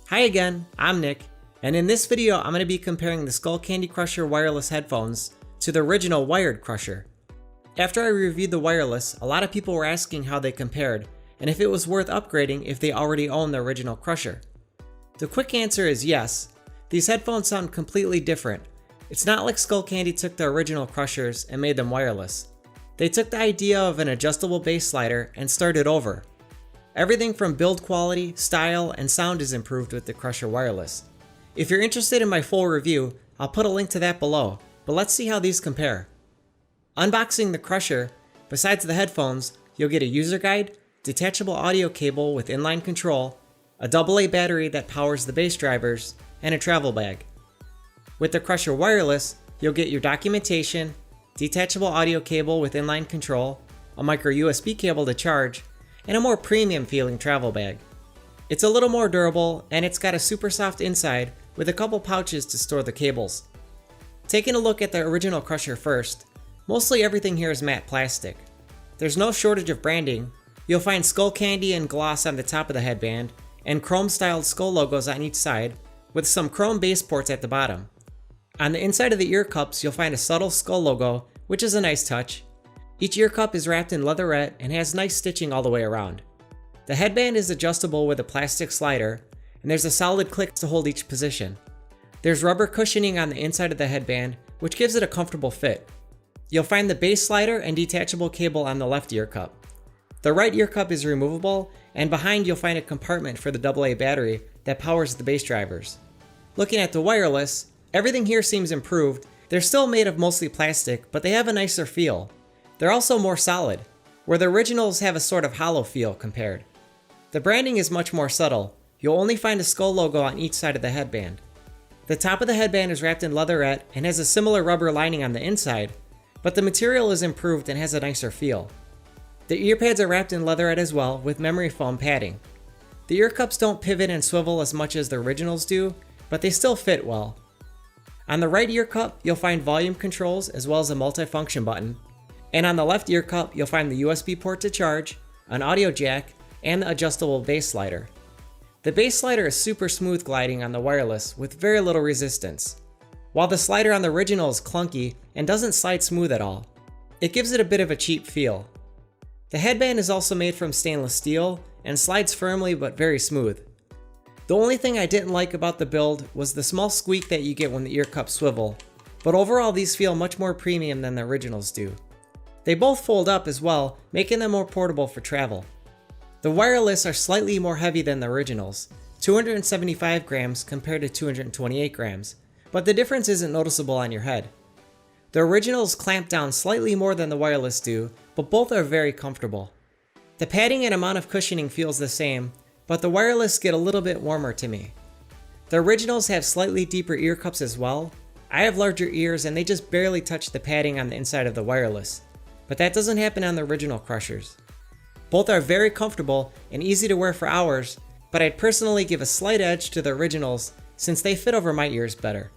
Hi again, I'm Nick, and in this video I'm going to be comparing the Skullcandy Crusher wireless headphones to the original wired Crusher. After I reviewed the wireless, a lot of people were asking how they compared, and if it was worth upgrading if they already own the original Crusher. The quick answer is yes. These headphones sound completely different. It's not like Skullcandy took the original Crushers and made them wireless. They took the idea of an adjustable bass slider and started over. Everything from build quality, style, and sound is improved with the Crusher wireless. If you're interested in my full review, I'll put a link to that below, but let's see how these compare. Unboxing the Crusher, besides the headphones, you'll get a user guide, detachable audio cable with inline control, a AA battery that powers the bass drivers, and a travel bag. With the Crusher wireless, you'll get your documentation, detachable audio cable with inline control, a micro USB cable to charge, and a more premium feeling travel bag. It's a little more durable, and it's got a super soft inside with a couple pouches to store the cables. Taking a look at the original Crusher first, mostly everything here is matte plastic. There's no shortage of branding. You'll find Skullcandy and gloss on the top of the headband, and chrome-styled skull logos on each side, with some chrome base ports at the bottom. On the inside of the ear cups, you'll find a subtle skull logo, which is a nice touch. Each ear cup is wrapped in leatherette and has nice stitching all the way around. The headband is adjustable with a plastic slider, and there's a solid click to hold each position. There's rubber cushioning on the inside of the headband, which gives it a comfortable fit. You'll find the bass slider and detachable cable on the left ear cup. The right ear cup is removable, and behind you'll find a compartment for the AA battery that powers the bass drivers. Looking at the wireless, everything here seems improved. They're still made of mostly plastic, but they have a nicer feel. They're also more solid, where the originals have a sort of hollow feel compared. The branding is much more subtle. You'll only find a skull logo on each side of the headband. The top of the headband is wrapped in leatherette and has a similar rubber lining on the inside, but the material is improved and has a nicer feel. The ear pads are wrapped in leatherette as well, with memory foam padding. The ear cups don't pivot and swivel as much as the originals do, but they still fit well. On the right ear cup, you'll find volume controls as well as a multifunction button. And on the left ear cup, you'll find the USB port to charge, an audio jack, and the adjustable bass slider. The bass slider is super smooth gliding on the wireless with very little resistance, while the slider on the original is clunky and doesn't slide smooth at all. It gives it a bit of a cheap feel. The headband is also made from stainless steel and slides firmly but very smooth. The only thing I didn't like about the build was the small squeak that you get when the ear cups swivel, but overall these feel much more premium than the originals do. They both fold up as well, making them more portable for travel. The wireless are slightly more heavy than the originals, 275 grams compared to 228 grams, but the difference isn't noticeable on your head. The originals clamp down slightly more than the wireless do, but both are very comfortable. The padding and amount of cushioning feels the same, but the wireless get a little bit warmer to me. The originals have slightly deeper ear cups as well. I have larger ears and they just barely touch the padding on the inside of the wireless, but that doesn't happen on the original Crushers. Both are very comfortable and easy to wear for hours, but I'd personally give a slight edge to the originals since they fit over my ears better.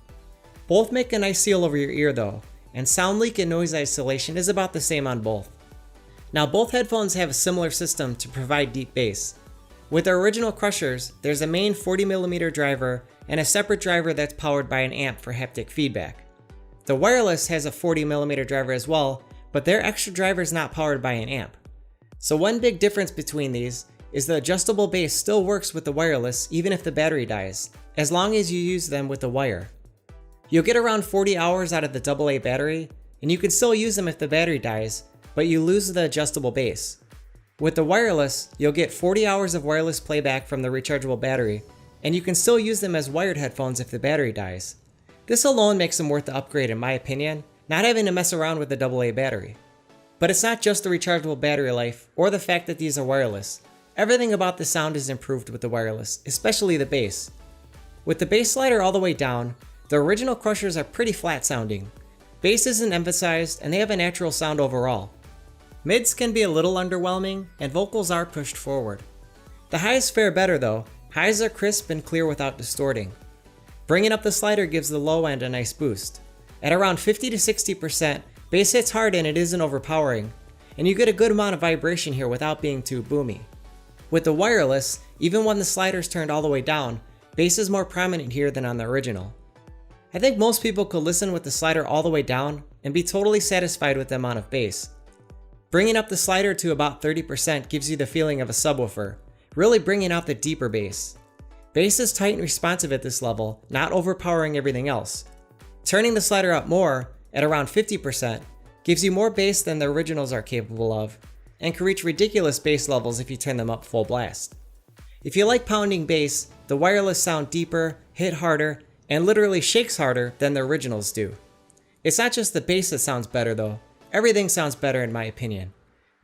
Both make a nice seal over your ear though, and sound leak and noise isolation is about the same on both. Now both headphones have a similar system to provide deep bass. With the original Crushers, there's a main 40mm driver and a separate driver that's powered by an amp for haptic feedback. The wireless has a 40mm driver as well, but their extra driver is not powered by an amp. So one big difference between these is the adjustable bass still works with the wireless even if the battery dies, as long as you use them with the wire. You'll get around 40 hours out of the AA battery, and you can still use them if the battery dies, but you lose the adjustable bass. With the wireless, you'll get 40 hours of wireless playback from the rechargeable battery, and you can still use them as wired headphones if the battery dies. This alone makes them worth the upgrade in my opinion, not having to mess around with the AA battery. But it's not just the rechargeable battery life or the fact that these are wireless. Everything about the sound is improved with the wireless, especially the bass. With the bass slider all the way down, the original Crushers are pretty flat sounding. Bass isn't emphasized and they have a natural sound overall. Mids can be a little underwhelming and vocals are pushed forward. The highs fare better though. Highs are crisp and clear without distorting. Bringing up the slider gives the low end a nice boost. At around 50 to 60%, bass hits hard and it isn't overpowering, and you get a good amount of vibration here without being too boomy. With the wireless, even when the slider's turned all the way down, Bass is more prominent here than on the original. I think most people could listen with the slider all the way down and be totally satisfied with the amount of bass. Bringing up the slider to about 30% gives you the feeling of a subwoofer, really bringing out the deeper bass. Bass is tight and responsive at this level, not overpowering everything else. Turning the slider up more, at around 50%, gives you more bass than the originals are capable of, and can reach ridiculous bass levels if you turn them up full blast. If you like pounding bass, the wireless sound deeper, hit harder, and literally shakes harder than the originals do. It's not just the bass that sounds better though, everything sounds better in my opinion.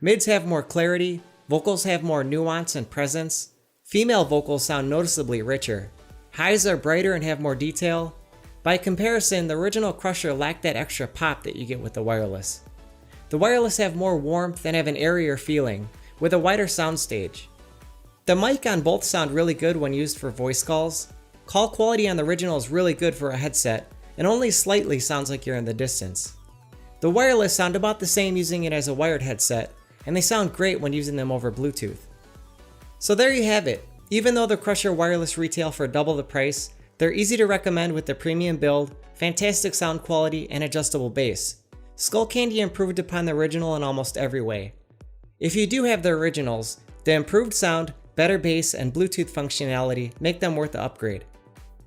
Mids have more clarity, vocals have more nuance and presence, female vocals sound noticeably richer, highs are brighter and have more detail. By comparison, the original Crusher lacked that extra pop that you get with the wireless. The wireless have more warmth and have an airier feeling, with a wider soundstage. The mic on both sound really good when used for voice calls. Call quality on the original is really good for a headset, and only slightly sounds like you're in the distance. The wireless sound about the same using it as a wired headset, and they sound great when using them over Bluetooth. So there you have it. Even though the Crusher wireless retail for double the price, they're easy to recommend with their premium build, fantastic sound quality, and adjustable bass. Skullcandy improved upon the original in almost every way. If you do have the originals, the improved sound, better bass, and Bluetooth functionality make them worth the upgrade.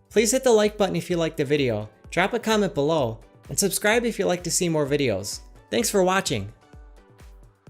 Please hit the like button if you liked the video, drop a comment below, and subscribe if you'd like to see more videos. Thanks for watching.